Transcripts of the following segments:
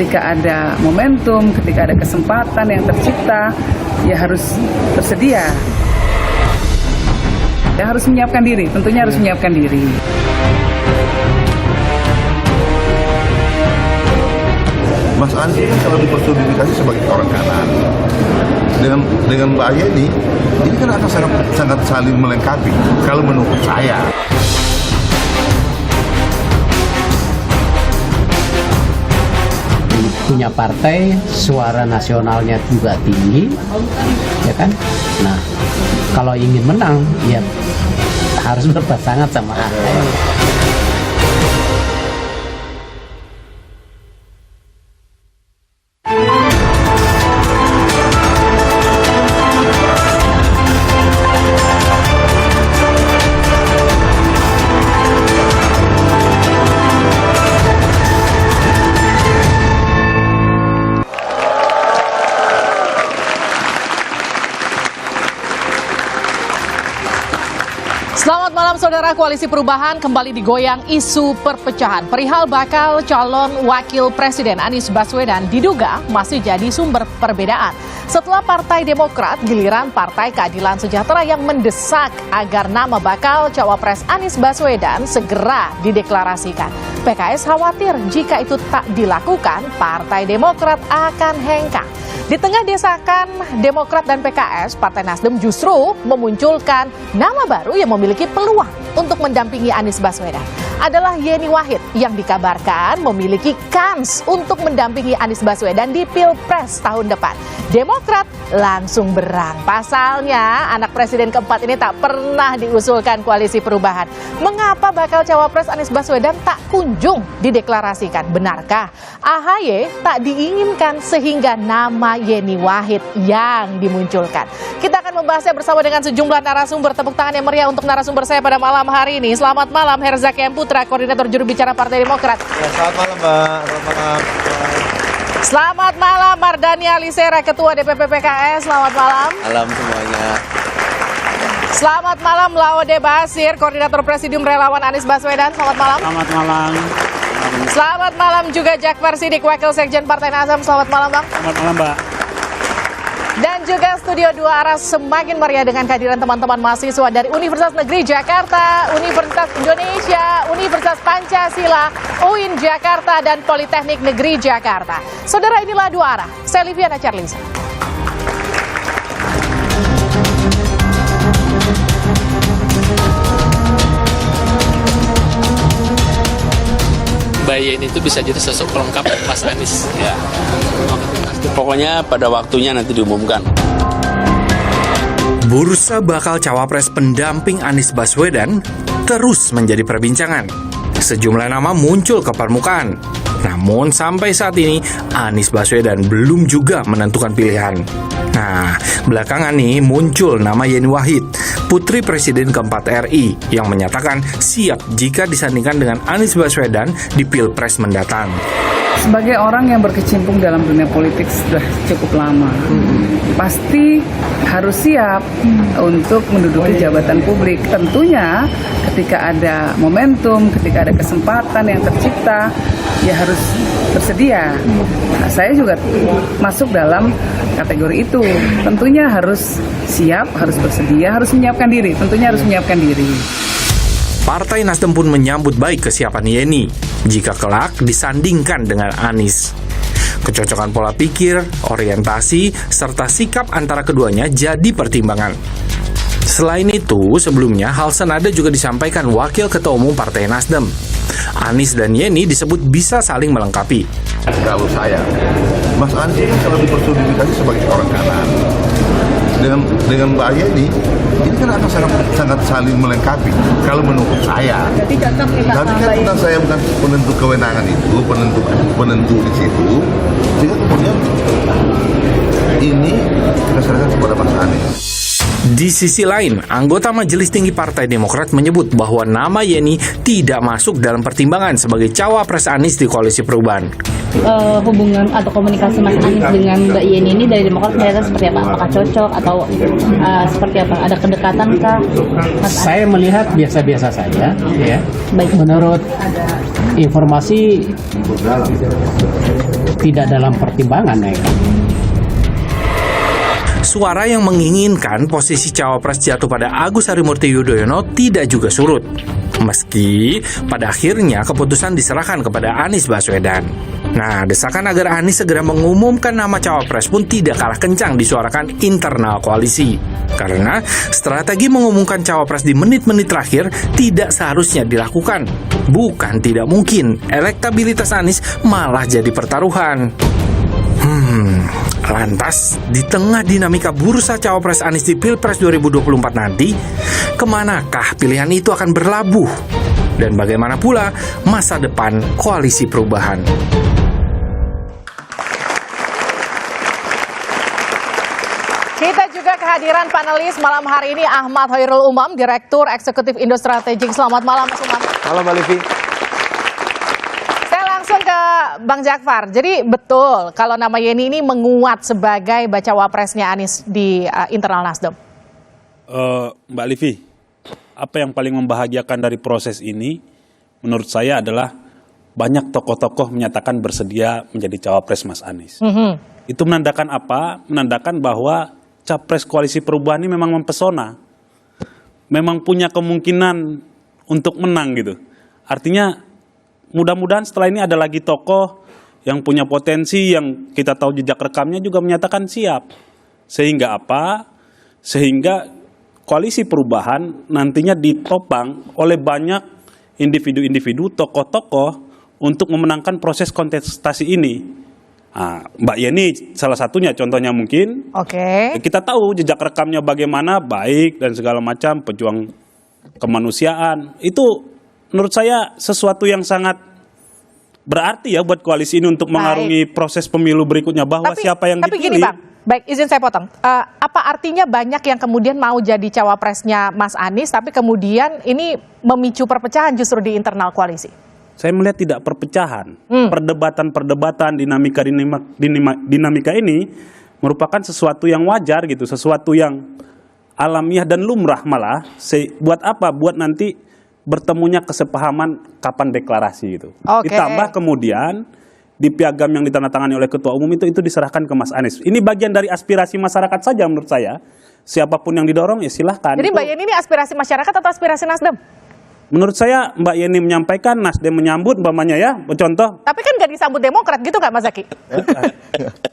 ketika ada momentum, ketika ada kesempatan yang tercipta, ya harus bersedia. Ya harus menyiapkan diri, tentunya harus menyiapkan diri. Mas Anies ini kalau dipersonifikasi sebagai orang kanan dengan Mbak Yeni, ini kan akan sangat saling melengkapi kalau menurut saya. Punya partai, suara nasionalnya juga tinggi, ya kan? Nah, kalau ingin menang, ya harus berpasangan sama AHY. Selamat malam saudara. Koalisi Perubahan kembali digoyang isu perpecahan. Perihal bakal calon wakil presiden Anies Baswedan diduga masih jadi sumber perbedaan. Setelah Partai Demokrat, giliran Partai Keadilan Sejahtera yang mendesak agar nama bakal cawapres Anies Baswedan segera dideklarasikan. PKS khawatir jika itu tak dilakukan, Partai Demokrat akan hengkang. Di tengah desakan Demokrat dan PKS, Partai Nasdem justru memunculkan nama baru yang memiliki peluang untuk mendampingi Anies Baswedan. Adalah Yeni Wahid yang dikabarkan memiliki kans untuk mendampingi Anies Baswedan di Pilpres tahun depan. Demokrat langsung berang. Pasalnya, anak presiden keempat ini tak pernah diusulkan Koalisi Perubahan. Mengapa bakal cawapres Anies Baswedan tak kunjung dideklarasikan? Benarkah AHY tak diinginkan sehingga nama Yeni Wahid yang dimunculkan? Kita akan membahasnya bersama dengan sejumlah narasumber. Tepuk tangan yang meriah untuk narasumber saya pada malam hari ini. Selamat malam Herza Kian Putra, Koordinator Juru Bicara Partai Demokrat. Ya, selamat malam Mbak. Selamat malam. Selamat malam Mardhani Alisera, Ketua DPP PKS. Selamat malam. Malam semuanya. Selamat malam Laude Basir, Koordinator Presidium Relawan Anies Baswedan. Selamat malam. Selamat malam. Selamat malam juga Jakfar Siddiq, Wakil Sekjen Partai Nasdem. Selamat malam Bang. Selamat malam Mbak. Dan juga Studio 2 Arah semakin meriah dengan kehadiran teman-teman mahasiswa dari Universitas Negeri Jakarta, Universitas Indonesia, Universitas Pancasila, UIN Jakarta, dan Politeknik Negeri Jakarta. Saudara, inilah 2 Arah. Saya Liviana Charlisa. Mbak Yeni itu bisa jadi sosok pelengkap Mas Anies. Ya. Pokoknya pada waktunya nanti diumumkan. Bursa bakal cawapres pendamping Anies Baswedan terus menjadi perbincangan. Sejumlah nama muncul ke permukaan. Namun sampai saat ini Anies Baswedan belum juga menentukan pilihan. Nah, belakangan nih muncul nama Yeni Wahid, putri Presiden keempat RI, yang menyatakan siap jika disandingkan dengan Anies Baswedan di Pilpres mendatang. Sebagai orang yang berkecimpung dalam dunia politik sudah cukup lama, pasti harus siap untuk menduduki jabatan publik. Tentunya ketika ada momentum, ketika ada kesempatan yang tercipta, ya harus bersedia. Nah, saya juga masuk dalam kategori itu. Tentunya harus siap, harus bersedia, harus menyiapkan diri. Tentunya harus menyiapkan diri. Partai Nasdem pun menyambut baik kesiapan Yeni jika kelak disandingkan dengan Anies. Kecocokan pola pikir, orientasi, serta sikap antara keduanya jadi pertimbangan. Selain itu, sebelumnya hal senada juga disampaikan Wakil Ketua Umum Partai Nasdem. Anies dan Yeni disebut bisa saling melengkapi. Kalau saya, Mas Anies ini kalau dipersonifikasi sebagai orang kanan dengan Mbak Yeni, ini kan akan sangat saling melengkapi kalau menurut saya. Tapi kan saya bukan penentu kewenangan itu, penentu di situ. Sehingga kemudian ini kita serahkan kepada Mas Anies. Di sisi lain, anggota Majelis Tinggi Partai Demokrat menyebut bahwa nama Yeni tidak masuk dalam pertimbangan sebagai cawapres Anies di Koalisi Perubahan. Hubungan atau komunikasi Mas Anies dengan Mbak Yeni ini dari Demokrat ternyata seperti apa? Apakah cocok atau seperti apa? Ada kedekatan kah? Saya melihat biasa-biasa saja, ya. Baik. Menurut informasi tidak dalam pertimbangan, ya. Suara yang menginginkan posisi cawapres jatuh pada Agus Harimurti Yudhoyono tidak juga surut. Meski pada akhirnya keputusan diserahkan kepada Anies Baswedan. Nah, desakan agar Anies segera mengumumkan nama cawapres pun tidak kalah kencang disuarakan internal koalisi. Karena strategi mengumumkan cawapres di menit-menit terakhir tidak seharusnya dilakukan. Bukan tidak mungkin, elektabilitas Anies malah jadi pertaruhan. Lantas, di tengah dinamika bursa cawapres Anies di Pilpres 2024 nanti, kemanakah pilihan itu akan berlabuh? Dan bagaimana pula masa depan Koalisi Perubahan? Kita juga kehadiran panelis malam hari ini Ahmad Hoirul Umam, Direktur Eksekutif Indo Strategik. Selamat malam, Mas Umam. Halo Mbak Livi. Langsung ke Bang Jakfar. Jadi betul kalau nama Yeni ini menguat sebagai bacawa presnya Anies di internal Nasdem. Mbak Livi, apa yang paling membahagiakan dari proses ini menurut saya adalah banyak tokoh-tokoh menyatakan bersedia menjadi cawapres Mas Anies. Itu menandakan apa? Menandakan bahwa capres Koalisi Perubahan ini memang mempesona. Memang punya kemungkinan untuk menang gitu. Artinya mudah-mudahan setelah ini ada lagi tokoh yang punya potensi, yang kita tahu jejak rekamnya juga menyatakan siap. Sehingga apa? Sehingga Koalisi Perubahan nantinya ditopang oleh banyak individu-individu, tokoh-tokoh untuk memenangkan proses kontestasi ini. Nah, Mbak Yeni salah satunya, contohnya mungkin. Oke. Kita tahu jejak rekamnya bagaimana, baik dan segala macam, pejuang kemanusiaan. Itu menurut saya sesuatu yang sangat berarti ya buat koalisi ini untuk mengarungi proses pemilu berikutnya, bahwa siapa yang tapi dipilih. Gini Bang, baik izin saya potong. Apa artinya banyak yang kemudian mau jadi cawapresnya Mas Anies, tapi kemudian ini memicu perpecahan justru di internal koalisi? Saya melihat tidak perpecahan, perdebatan-perdebatan, dinamika ini merupakan sesuatu yang wajar gitu, sesuatu yang alamiah dan lumrah malah. Buat apa? Buat nanti bertemunya kesepahaman kapan deklarasi gitu. Ditambah kemudian di piagam yang ditandatangani oleh Ketua Umum itu diserahkan ke Mas Anies. Ini bagian dari aspirasi masyarakat saja menurut saya. Siapapun yang didorong ya silahkan. Jadi Mbak Yeni ini aspirasi masyarakat atau aspirasi Nasdem? Menurut saya Mbak Yeni menyampaikan, Nasdem menyambut umpamanya ya, contoh. Tapi kan gak disambut Demokrat gitu nggak Mas Zaki?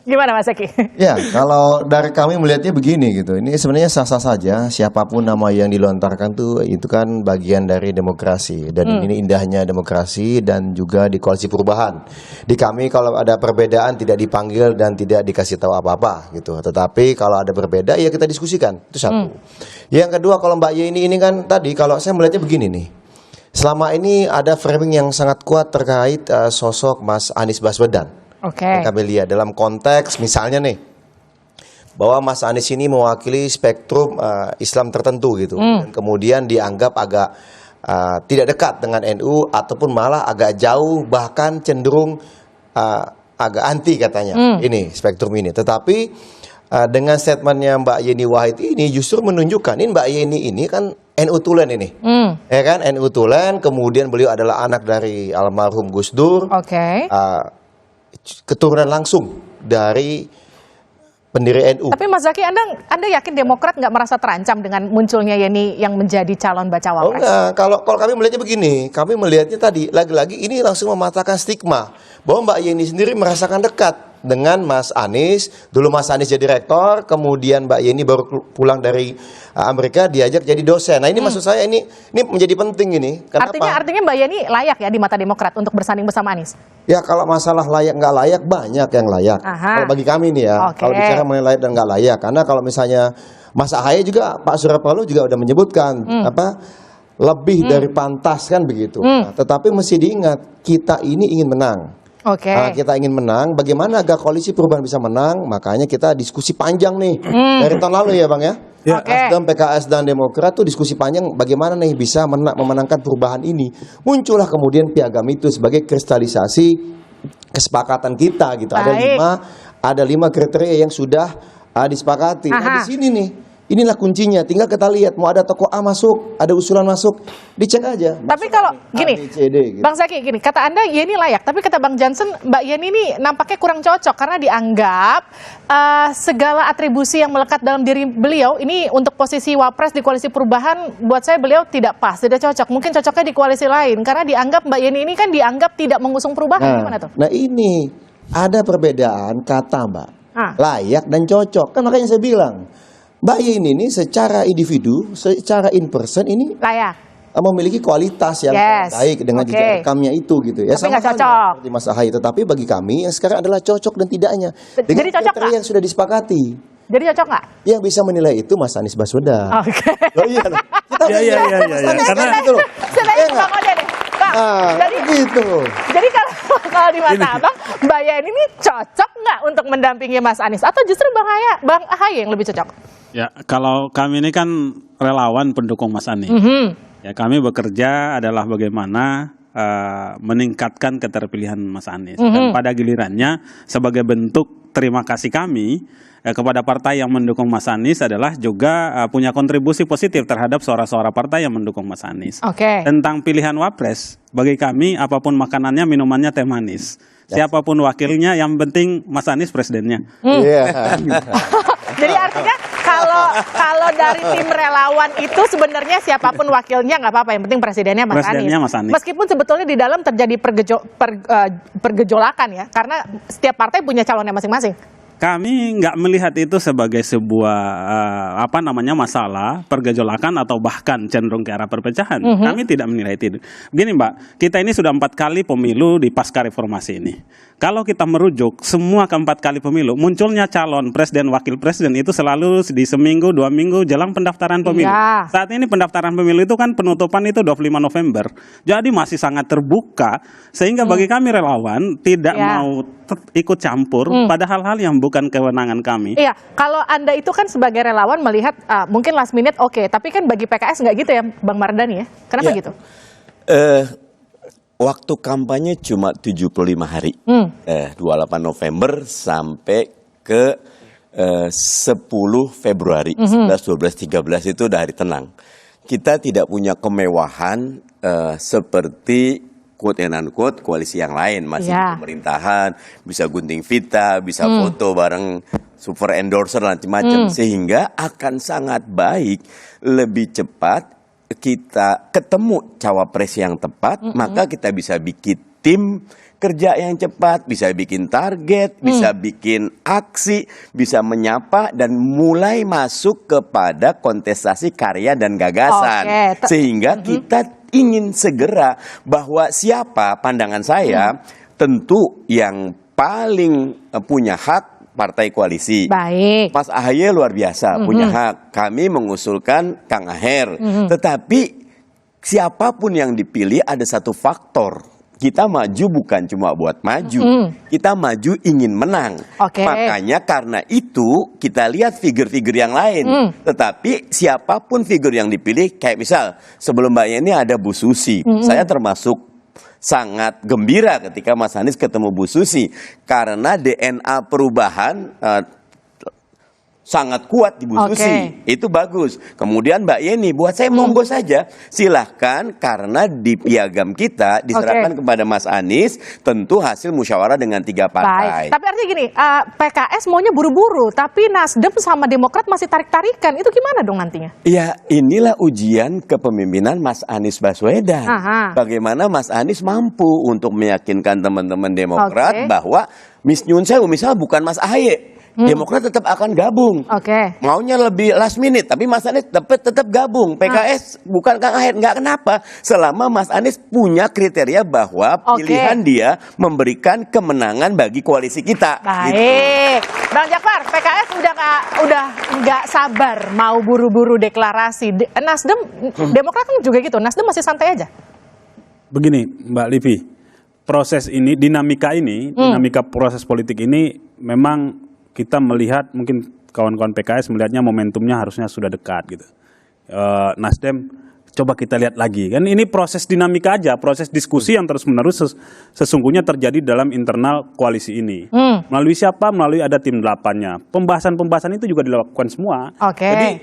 Gimana Mas Zaki? Ya, kalau dari kami melihatnya begini gitu. Ini sebenarnya sah-sah saja, siapapun nama yang dilontarkan tuh itu kan bagian dari demokrasi. Dan ini indahnya demokrasi dan juga di Koalisi Perubahan. Di kami kalau ada perbedaan tidak dipanggil dan tidak dikasih tahu apa-apa gitu. Tetapi kalau ada berbeda ya kita diskusikan. Itu satu. Yang kedua, kalau Mbak Yeni ini kan tadi kalau saya melihatnya begini nih. Selama ini ada framing yang sangat kuat terkait sosok Mas Anies Baswedan. Kami lihat dalam konteks misalnya nih, bahwa Mas Anies ini mewakili spektrum Islam tertentu gitu. Dan kemudian dianggap agak tidak dekat dengan NU ataupun malah agak jauh, bahkan cenderung agak anti katanya. Ini spektrum ini. Tetapi dengan statementnya Mbak Yeni Wahid ini justru menunjukkan ini Mbak Yeni ini kan NU Tulen ini, ya kan, NU Tulen. Kemudian beliau adalah anak dari almarhum Gus Dur, keturunan langsung dari pendiri NU. Tapi Mas Zaki, Anda yakin Demokrat nggak merasa terancam dengan munculnya Yeni yang menjadi calon bacawa pres? Oh enggak, kalau kami melihatnya begini, kami melihatnya tadi lagi-lagi ini langsung mematahkan stigma bahwa Mbak Yeni sendiri merasakan dekat dengan Mas Anies. Dulu Mas Anies jadi rektor, kemudian Mbak Yeni baru pulang dari Amerika diajak jadi dosen. Nah ini maksud saya ini menjadi penting ini. Kenapa? Artinya Mbak Yeni layak ya di mata Demokrat untuk bersanding bersama Anies? Ya kalau masalah layak nggak layak banyak yang layak. Kalau bagi kami nih ya, kalau bicara mengenai layak dan nggak layak, karena kalau misalnya Mas Ahaye juga, Pak Surya Paloh juga udah menyebutkan lebih dari pantas kan begitu. Nah, tetapi mesti diingat kita ini ingin menang. Kita ingin menang, bagaimana agar Koalisi Perubahan bisa menang? Makanya kita diskusi panjang nih dari tahun lalu ya Bang ya. Ya. Oke. Nasdem, PKS dan Demokrat tuh diskusi panjang bagaimana nih bisa memenangkan perubahan ini. Muncullah kemudian piagam itu sebagai kristalisasi kesepakatan kita gitu. Baik. Ada lima kriteria yang sudah disepakati. Nah, di sini nih, inilah kuncinya. Tinggal kita lihat mau ada tokoh A masuk, ada usulan masuk, dicek aja. Tapi kalau gini, A, B, C, D, gitu. Bang Zaki gini, kata Anda Yeni layak, tapi kata Bang Jansen, Mbak Yeni ini nampaknya kurang cocok karena dianggap segala atribusi yang melekat dalam diri beliau ini untuk posisi Wapres di Koalisi Perubahan, buat saya beliau tidak pas, tidak cocok. Mungkin cocoknya di koalisi lain karena dianggap Mbak Yeni ini kan dianggap tidak mengusung perubahan. Gimana tuh? Nah ini ada perbedaan kata Mbak, layak dan cocok. Kan makanya saya bilang, Mbak Yeni ini secara individu, secara in person ini Layak. Memiliki kualitas yang baik dengan jejak rekamnya itu gitu ya. Tapi nggak cocok di Mas Ahaye, tetapi bagi kami yang sekarang adalah cocok dan tidaknya dengan Jadi cocok kriteria yang sudah disepakati. Jadi cocok nggak? Yang bisa menilai itu Mas Anies Baswedan. Oke. Oh iya, kita Iya. Karena gitu loh. Saya nanya ke Bang Ode deh. Bang, jadi gitu. Jadi kalau di mata Abang, Mbak Yeni ini cocok nggak untuk mendampingi Mas Anies? Atau justru Bang Ahaye yang lebih cocok? Ya, kalau kami ini kan relawan pendukung Mas Anies. Ya, kami bekerja adalah bagaimana meningkatkan keterpilihan Mas Anies. Dan pada gilirannya sebagai bentuk terima kasih kami kepada partai yang mendukung Mas Anies adalah juga punya kontribusi positif terhadap suara-suara partai yang mendukung Mas Anies. Tentang pilihan Wapres, bagi kami apapun makanannya, minumannya teh manis. Siapapun wakilnya, yang penting Mas Anies presidennya. Jadi artinya kalau dari tim relawan itu sebenarnya siapapun wakilnya nggak apa-apa, yang penting presidennya Mas Anies. Meskipun sebetulnya di dalam terjadi pergejolakan ya, karena setiap partai punya calonnya masing-masing. Kami nggak melihat itu sebagai sebuah masalah, pergejolakan atau bahkan cenderung ke arah perpecahan. Kami tidak menilai itu. Begini Mbak, kita ini sudah 4 kali pemilu di pasca reformasi ini. Kalau kita merujuk semua ke-4 kali pemilu, munculnya calon presiden, wakil presiden itu selalu di seminggu, 2 minggu jelang pendaftaran pemilu. Saat ini pendaftaran pemilu itu kan penutupan itu 25 November. Jadi masih sangat terbuka, sehingga bagi kami relawan tidak mau ikut campur pada hal-hal yang bukan kewenangan kami. Iya, kalau Anda itu kan sebagai relawan melihat mungkin last minute oke, tapi kan bagi PKS nggak gitu ya Bang Mardhani ya? Kenapa gitu? Waktu kampanye cuma 75 hari, 28 November sampai ke 10 Februari, 11, 12, 13 itu udah hari tenang. Kita tidak punya kemewahan seperti quote and unquote koalisi yang lain, masih di pemerintahan, bisa gunting pita, bisa foto bareng super endorser macam-macam, sehingga akan sangat baik lebih cepat kita ketemu cawapres yang tepat, maka kita bisa bikin tim kerja yang cepat, bisa bikin target, bisa bikin aksi, bisa menyapa dan mulai masuk kepada kontestasi karya dan gagasan. Sehingga kita ingin segera bahwa siapa pandangan saya tentu yang paling punya hak partai koalisi. Baik. Mas Ahaye luar biasa punya hak. Kami mengusulkan Kang Aher. Tetapi siapapun yang dipilih ada satu faktor. Kita maju bukan cuma buat maju. Kita maju ingin menang. Makanya karena itu kita lihat figur-figur yang lain. Tetapi siapapun figur yang dipilih, kayak misal sebelum Mbak Yeni ada Bu Susi. Saya termasuk sangat gembira ketika Mas Anies ketemu Bu Susi karena DNA perubahan sangat kuat di Bu Susi. Itu bagus. Kemudian Mbak Yeni, buat saya monggo saja, silahkan karena di piagam kita diserahkan kepada Mas Anies, tentu hasil musyawarah dengan 3 partai. Tapi artinya gini, PKS maunya buru-buru, tapi Nasdem sama Demokrat masih tarik-tarikan. Itu gimana dong nantinya? Ya, inilah ujian kepemimpinan Mas Anies Baswedan. Bagaimana Mas Anies mampu untuk meyakinkan teman-teman Demokrat bahwa misal bukan Mas Ahaye, Demokrat tetap akan gabung. Maunya lebih last minute, tapi Mas Anies tetap gabung. PKS bukan Kang Aher, nggak kenapa. Selama Mas Anies punya kriteria bahwa pilihan dia memberikan kemenangan bagi koalisi kita. Baik, Bang Jakfar, PKS udah nggak sabar mau buru-buru deklarasi. Nasdem, Demokrat kan juga gitu. Nasdem masih santai aja. Begini, Mbak Livi, proses ini, dinamika proses politik ini memang kita melihat mungkin kawan-kawan PKS melihatnya momentumnya harusnya sudah dekat gitu. Nasdem coba kita lihat lagi kan, ini proses dinamika aja, proses diskusi yang terus-menerus sesungguhnya terjadi dalam internal koalisi ini. Melalui siapa? Melalui ada tim 8-nya. Pembahasan itu juga dilakukan semua. Jadi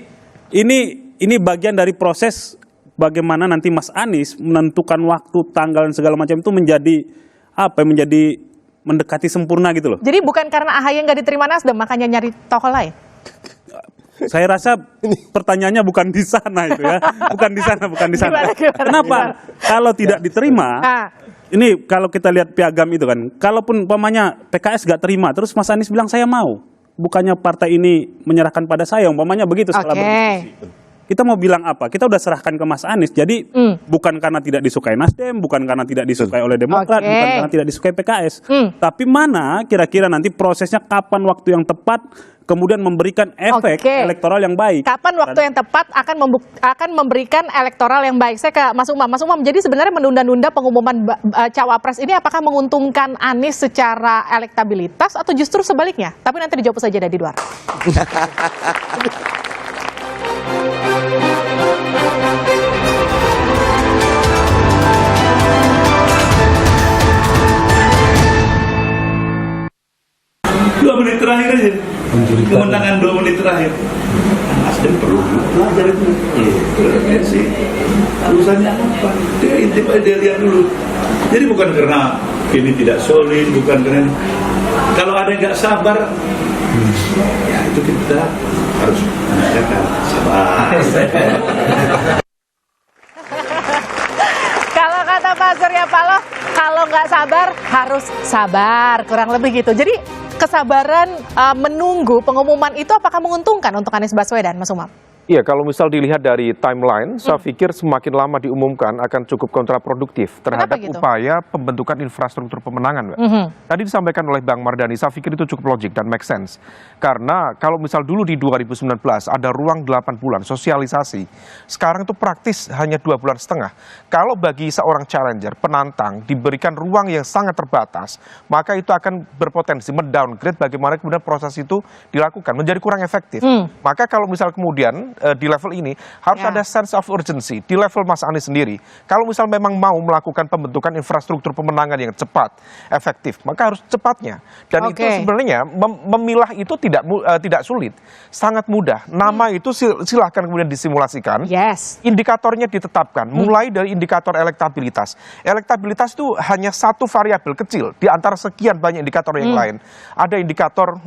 ini bagian dari proses bagaimana nanti Mas Anies menentukan waktu, tanggal dan segala macam itu menjadi mendekati sempurna gitu loh. Jadi bukan karena AHY nggak diterima Nasdem makanya nyari tokoh lain? Saya rasa pertanyaannya bukan di sana itu ya, bukan di sana. Gimana? Kenapa? Kalau tidak diterima, ini kalau kita lihat piagam itu kan, kalaupun umpamanya PKS gak terima, terus Mas Anies bilang saya mau, bukannya partai ini menyerahkan pada saya, umpamanya begitu setelah berdiskusi. Kita mau bilang apa? Kita udah serahkan ke Mas Anies. Jadi bukan karena tidak disukai Nasdem, bukan karena tidak disukai oleh Demokrat, bukan karena tidak disukai PKS. Tapi mana kira-kira nanti prosesnya, kapan waktu yang tepat kemudian memberikan efek elektoral yang baik. Kapan waktu yang tepat akan memberikan elektoral yang baik. Saya ke Mas Umam. Mas Umam, jadi sebenarnya menunda-nunda pengumuman cawapres ini apakah menguntungkan Anies secara elektabilitas atau justru sebaliknya? Tapi nanti dijawab saja dari luar. Dua menit terakhir aja. Kemenangan 2 menit terakhir. Nasdem perlu belajar itu. Intervensi. Urusannya apa? Dia intip aja, dia lihat dulu. Jadi bukan karena ini tidak solid, bukan karena kalau ada yang nggak sabar, ya itu kita harus menanyakan sabar. Kalau kata Pak Surya Paloh, kalau nggak sabar harus sabar, kurang lebih gitu. Jadi kesabaran menunggu pengumuman itu apakah menguntungkan untuk Anies Baswedan, Mas Umam? Iya, kalau misal dilihat dari timeline, saya pikir semakin lama diumumkan akan cukup kontraproduktif terhadap upaya pembentukan infrastruktur pemenangan, Mbak. Tadi disampaikan oleh Bang Mardhani, saya pikir itu cukup logik dan make sense. Karena kalau misal dulu di 2019 ada ruang 8 bulan sosialisasi, sekarang itu praktis hanya 2,5 bulan. Kalau bagi seorang challenger, penantang, diberikan ruang yang sangat terbatas, maka itu akan berpotensi mendowngrade bagaimana kemudian proses itu dilakukan, menjadi kurang efektif. Maka kalau misal kemudian di level ini harus ada sense of urgency di level Mas Anies sendiri. Kalau misal memang mau melakukan pembentukan infrastruktur pemenangan yang cepat, efektif, maka harus cepatnya. Dan itu sebenarnya memilah itu tidak sulit, sangat mudah. Nama itu silahkan kemudian disimulasikan. Indikatornya ditetapkan, mulai dari indikator elektabilitas. Elektabilitas itu hanya satu variabel kecil di antara sekian banyak indikator yang lain. Ada indikator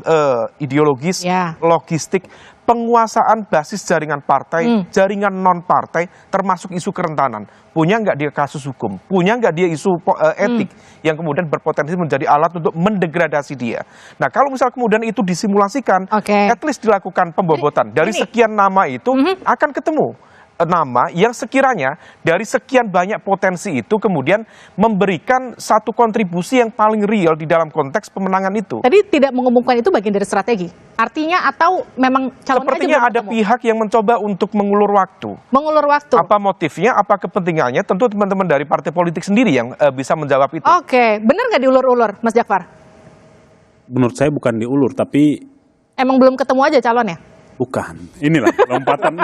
ideologis, logistik, penguasaan basis jaringan partai, jaringan non-partai, termasuk isu kerentanan. Punya nggak dia kasus hukum? Punya nggak dia isu etik yang kemudian berpotensi menjadi alat untuk mendegradasi dia? Nah, kalau misal kemudian itu disimulasikan, at least dilakukan pembobotan. Dari sekian nama itu akan ketemu nama yang sekiranya dari sekian banyak potensi itu kemudian memberikan satu kontribusi yang paling real di dalam konteks pemenangan itu. Tadi tidak mengumumkan itu bagian dari strategi. Artinya atau memang calon sepertinya aja ada pihak yang mencoba untuk mengulur waktu. Mengulur waktu. Apa motifnya, apa kepentingannya? Tentu teman-teman dari partai politik sendiri yang bisa menjawab itu. Benar nggak diulur-ulur, Mas Jakfar? Menurut saya bukan diulur, tapi emang belum ketemu aja calonnya. Bukan, inilah lompatan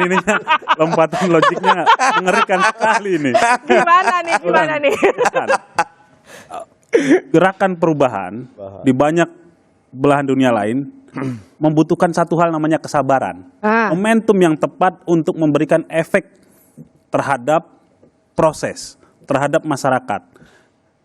ininya, lompatan logiknya mengerikan sekali ini. Gimana nih? Gerakan perubahan di banyak belahan dunia lain membutuhkan satu hal namanya kesabaran. Momentum yang tepat untuk memberikan efek terhadap proses, terhadap masyarakat.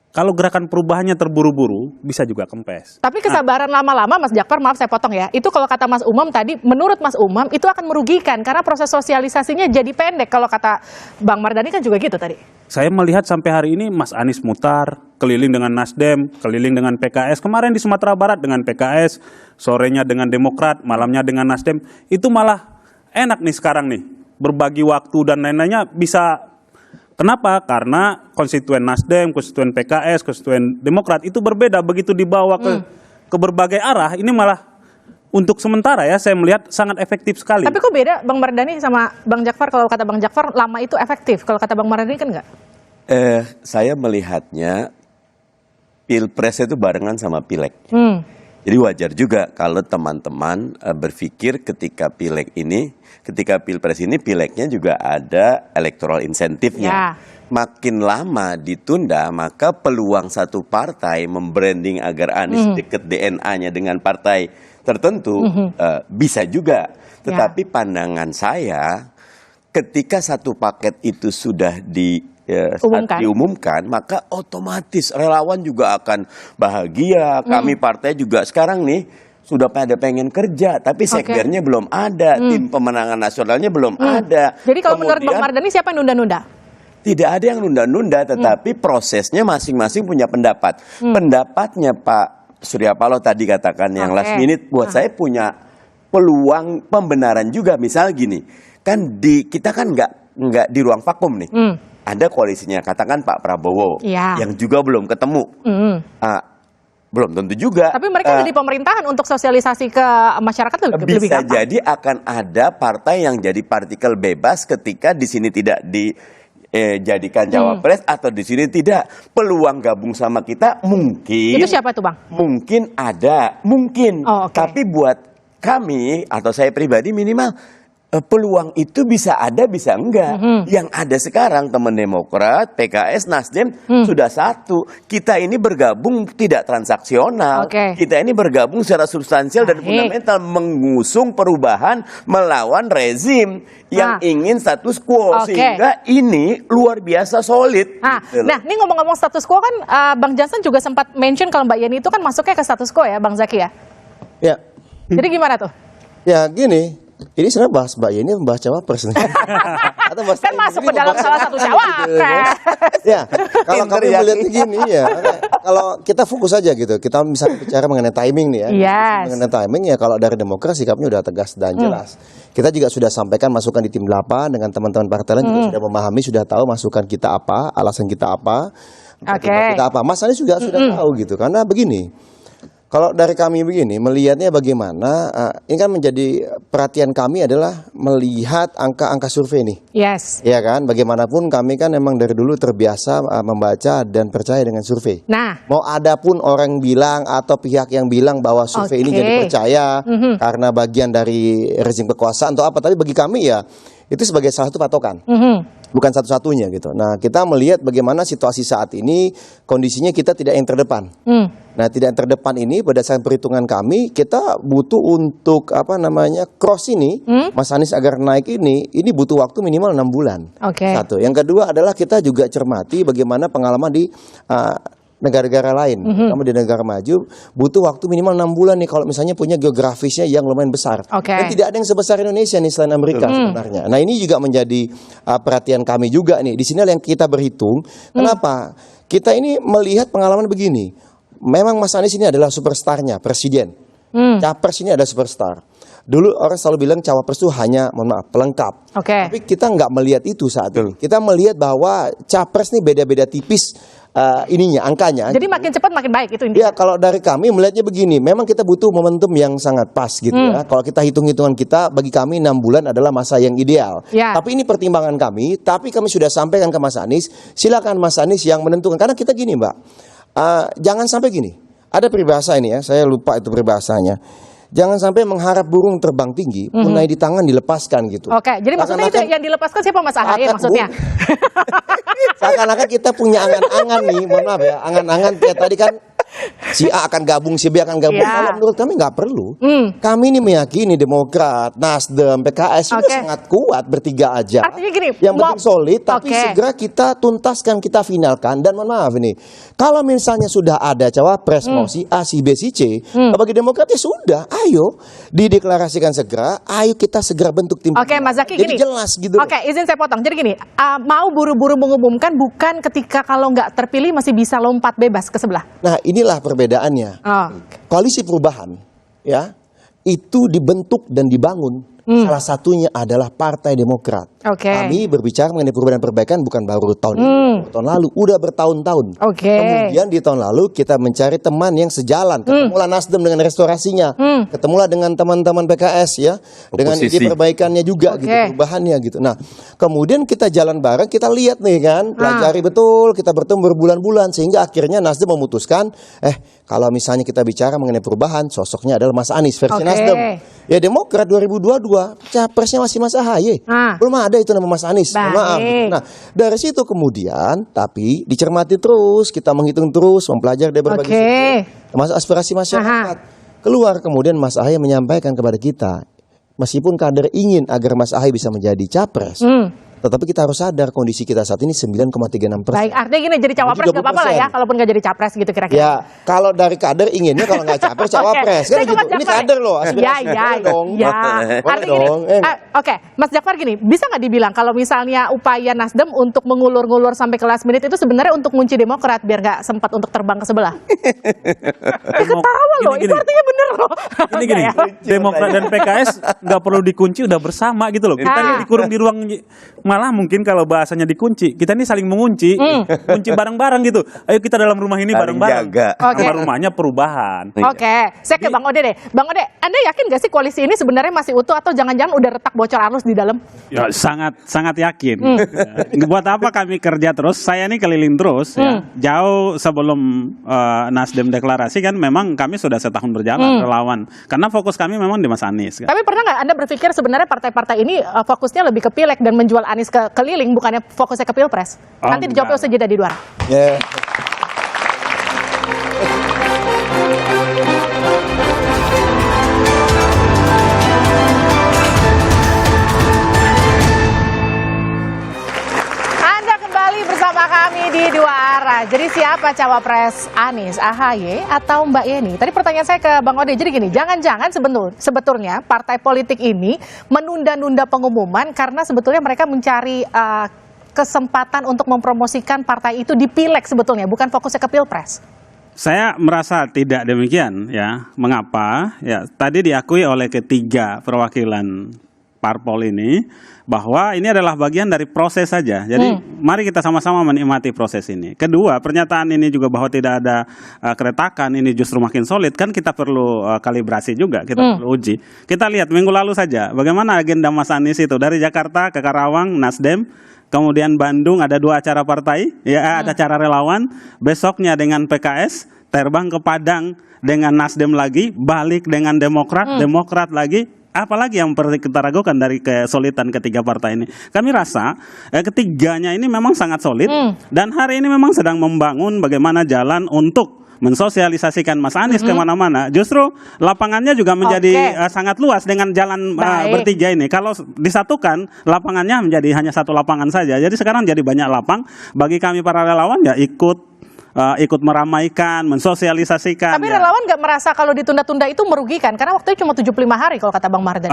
Kalau gerakan perubahannya terburu-buru, bisa juga kempes. Tapi kesabaran lama-lama, Mas Jakfar, maaf saya potong ya, itu kalau kata Mas Umam tadi, menurut Mas Umam, itu akan merugikan, karena proses sosialisasinya jadi pendek. Kalau kata Bang Mardhani kan juga gitu tadi. Saya melihat sampai hari ini, Mas Anies mutar, keliling dengan Nasdem, keliling dengan PKS, kemarin di Sumatera Barat dengan PKS, sorenya dengan Demokrat, malamnya dengan Nasdem, itu malah enak nih sekarang nih, berbagi waktu dan lain-lainnya bisa. Kenapa? Karena konstituen Nasdem, konstituen PKS, konstituen Demokrat itu berbeda. Begitu dibawa ke berbagai arah, ini malah untuk sementara ya saya melihat sangat efektif sekali. Tapi kok beda Bang Mardhani sama Bang Jakfar? Kalau kata Bang Jakfar lama itu efektif, kalau kata Bang Mardhani kan enggak? Saya melihatnya Pilpres itu barengan sama Pileg. Jadi wajar juga kalau teman-teman berpikir ketika pileg ini, ketika pilpres ini, pilegnya juga ada electoral insentifnya. Ya. Makin lama ditunda, maka peluang satu partai membranding agar Anies deket DNA-nya dengan partai tertentu bisa juga. Tetapi pandangan saya, ketika satu paket itu sudah diumumkan, maka otomatis relawan juga akan bahagia. Kami partai juga sekarang nih sudah pada pengen kerja, tapi sekbernya belum ada, tim pemenangan nasionalnya belum ada. Jadi kalau menurut Bang Mardhani siapa yang nunda-nunda? Tidak ada yang nunda-nunda, tetapi prosesnya masing-masing punya pendapat. Pendapatnya Pak Surya Paloh tadi katakan yang last minute, buat saya punya peluang pembenaran juga. Misal gini, kan kita kan nggak di ruang vakum nih. Ada koalisinya, katakan Pak Prabowo, yang juga belum ketemu. Belum tentu juga. Tapi mereka ada di pemerintahan untuk sosialisasi ke masyarakat lebih bisa gampang. jadi akan ada partai yang jadi partikel bebas ketika di sini tidak dijadikan cawapres atau di sini tidak. Peluang gabung sama kita mungkin. Itu siapa tuh Bang? Mungkin ada, mungkin. Tapi buat kami atau saya pribadi minimal peluang itu bisa ada, bisa enggak. Yang ada sekarang teman Demokrat, PKS, Nasdem sudah satu. Kita ini bergabung tidak transaksional. Kita ini bergabung secara substansial dan fundamental, mengusung perubahan melawan rezim yang ingin status quo. Sehingga ini luar biasa solid. Nah, ini ngomong-ngomong status quo kan, Bang Jansen juga sempat mention kalau Mbak Yeni itu kan masuknya ke status quo ya, Bang Zaki ya? Ya. Jadi gimana tuh? Ya gini, ini sebenarnya bahas Mbak Yeni membahas cawapres. Atau kan masuk ke dalam salah satu cawapres. Ya, kalau kami melihatnya gini ya, kalau kita fokus aja gitu, kita misalnya bicara mengenai timing nih ya. Mengenai timing ya, kalau dari demokrasi kami udah tegas dan jelas. Kita juga sudah sampaikan masukan di tim 8 dengan teman-teman partai lain juga sudah memahami, sudah tahu masukan kita apa, alasan kita apa, kita apa. Mas Anies juga sudah tahu gitu, karena begini. Kalau dari kami begini, melihatnya bagaimana, ini kan menjadi perhatian kami adalah melihat angka-angka survei nih. Yes. Ya kan, bagaimanapun kami kan emang dari dulu terbiasa membaca dan percaya dengan survei. Nah. Mau ada pun orang bilang atau pihak yang bilang bahwa survei ini jadi percaya karena bagian dari rezim kekuasaan atau apa, tapi bagi kami ya itu sebagai salah satu patokan. Bukan satu-satunya gitu. Nah, kita melihat bagaimana situasi saat ini, kondisinya kita tidak yang terdepan. Nah, tidak yang terdepan ini berdasarkan perhitungan kami, kita butuh untuk cross ini, Mas Anies agar naik ini butuh waktu minimal 6 bulan. Satu. Yang kedua adalah kita juga cermati bagaimana pengalaman di negara-negara lain. Kamu di negara maju butuh waktu minimal 6 bulan nih kalau misalnya punya geografisnya yang lumayan besar. Dan tidak ada yang sebesar Indonesia nih selain Amerika sebenarnya. Nah, ini juga menjadi perhatian kami juga nih. Di sini yang kita berhitung. Kenapa? Kita ini melihat pengalaman begini. Memang Mas Anies ini adalah superstarnya presiden. Capres ini ada superstar. Dulu orang selalu bilang cawapres itu hanya, mohon maaf, pelengkap. Tapi kita nggak melihat itu saat ini. Kita melihat bahwa capres nih beda-beda tipis angkanya. Jadi makin cepat makin baik itu intinya. Ya, kalau dari kami melihatnya begini, memang kita butuh momentum yang sangat pas gitu ya. Kalau kita hitung-hitungan kita, bagi kami 6 bulan adalah masa yang ideal. Tapi ini pertimbangan kami, tapi kami sudah sampaikan ke Mas Anies, silakan Mas Anies yang menentukan. Karena kita gini Mbak, jangan sampai gini, ada peribahasa ini ya, saya lupa itu peribahasanya. Jangan sampai mengharap burung terbang tinggi, punai di tangan dilepaskan gitu. Jadi maksudnya itu yang dilepaskan siapa Mas Ahaye maksudnya? Seakan-akan kita punya angan-angan nih, mohon maaf ya, angan-angan kayak tadi kan si A akan gabung, si B akan gabung. Kalau menurut kami nggak perlu. Kami ini meyakini Demokrat, Nasdem, PKS sudah sangat kuat bertiga aja. Artinya gini, yang penting solid, tapi segera kita tuntaskan, kita finalkan. Dan mohon maaf ini, kalau misalnya sudah ada cawapres mau si A, si B, si C, bagi Demokrat ya sudah, ayo dideklarasikan segera, ayo kita segera bentuk tim. Mas Zaki, jadi gini. jelas gitu. Izin saya potong. Jadi gini, mau buru-buru mengumumkan bukan ketika kalau nggak terpilih masih bisa lompat bebas ke sebelah. Nah, inilah perbedaannya. Koalisi perubahan ya itu dibentuk dan dibangun Salah satunya adalah Partai Demokrat. Kami berbicara mengenai perubahan dan perbaikan bukan baru tahun ini, tahun lalu, udah bertahun-tahun. Kemudian di tahun lalu kita mencari teman yang sejalan, ketemulah Nasdem dengan restorasinya, ketemulah dengan teman-teman PKS ya, dengan ide perbaikannya juga gitu, perubahannya gitu. Nah, kemudian kita jalan bareng, kita lihat nih kan, pelajari betul, kita bertemu berbulan-bulan sehingga akhirnya Nasdem memutuskan, kalau misalnya kita bicara mengenai perubahan, sosoknya adalah Mas Anies versi Nasdem. Ya Demokrat 2022, capresnya masih Mas AHY. Belum ada itu nama Mas Anies. Maaf. Nah, dari situ kemudian, tapi dicermati terus, kita menghitung terus, mempelajari dari berbagai sudut, termasuk aspirasi masyarakat. Keluar kemudian Mas AHY menyampaikan kepada kita, meskipun kader ingin agar Mas AHY bisa menjadi capres, tetapi kita harus sadar kondisi kita saat ini 9,36%. Baik, artinya gini, jadi cawapres nggak apa-apa lah ya, kalaupun nggak jadi capres gitu kira-kira. Ya, kalau dari kader inginnya kalau nggak capres, cawapres. Kan gitu. Ini kader loh. Ya. Artinya gini, Mas Jakfar gini, bisa nggak dibilang kalau misalnya upaya Nasdem untuk mengulur-ngulur sampai ke last minute itu sebenarnya untuk ngunci Demokrat biar nggak sempat untuk terbang ke sebelah? Ketawa loh, itu artinya bener loh. Gini, Demokrat dan PKS nggak perlu dikunci, udah bersama gitu loh. Kita ini dikurung di ruang, malah mungkin kalau bahasanya dikunci, kita ini saling mengunci, kunci bareng-bareng gitu. Ayo kita dalam rumah ini bareng-bareng. Rumahnya perubahan. Saya ke Bang Ode deh. Bang Ode, Anda yakin gak sih koalisi ini sebenarnya masih utuh atau jangan-jangan udah retak bocor arus di dalam? Ya, sangat yakin. Buat apa kami kerja terus? Saya ini keliling terus. Ya. Jauh sebelum Nasdem deklarasi kan memang kami sudah setahun berjalan relawan. Karena fokus kami memang di Mas Anies. Tapi pernah nggak Anda berpikir sebenarnya partai-partai ini fokusnya lebih ke pileg dan menjual Anies ke keliling, bukannya fokusnya ke pilpres? Nanti dijawabnya usai jeda di luar. Anda kembali bersama kami di Dua Arah. Jadi siapa cawapres, Anies, AHY, atau Mbak Yeni? Tadi pertanyaan saya ke Bang Ode, jadi gini, jangan-jangan sebetulnya partai politik ini menunda-nunda pengumuman karena sebetulnya mereka mencari kesempatan untuk mempromosikan partai itu di pileg sebetulnya, bukan fokusnya ke pilpres. Saya merasa tidak demikian ya. Mengapa? Ya, tadi diakui oleh ketiga perwakilan parpol ini bahwa ini adalah bagian dari proses saja. Jadi mari kita sama-sama menikmati proses ini. Kedua, pernyataan ini juga bahwa tidak ada keretakan, ini justru makin solid, kan kita perlu kalibrasi juga, kita perlu uji. Kita lihat minggu lalu saja bagaimana agenda Mas Anies itu dari Jakarta ke Karawang, Nasdem, kemudian Bandung ada 2 acara partai, ya ada acara relawan, besoknya dengan PKS, terbang ke Padang dengan Nasdem lagi, balik dengan Demokrat, Demokrat lagi. Apalagi yang perlu kita ragukan dari kesolidan ketiga partai ini. Kami rasa ketiganya ini memang sangat solid dan hari ini memang sedang membangun bagaimana jalan untuk mensosialisasikan Mas Anies kemana-mana. Justru lapangannya juga menjadi sangat luas dengan jalan bertiga ini. Kalau disatukan lapangannya menjadi hanya satu lapangan saja. Jadi sekarang jadi banyak lapang. Bagi kami para relawan ya ikut meramaikan, mensosialisasikan. Tapi relawan nggak merasa kalau ditunda-tunda itu merugikan? Karena waktunya cuma 75 hari kalau kata Bang Mardhani.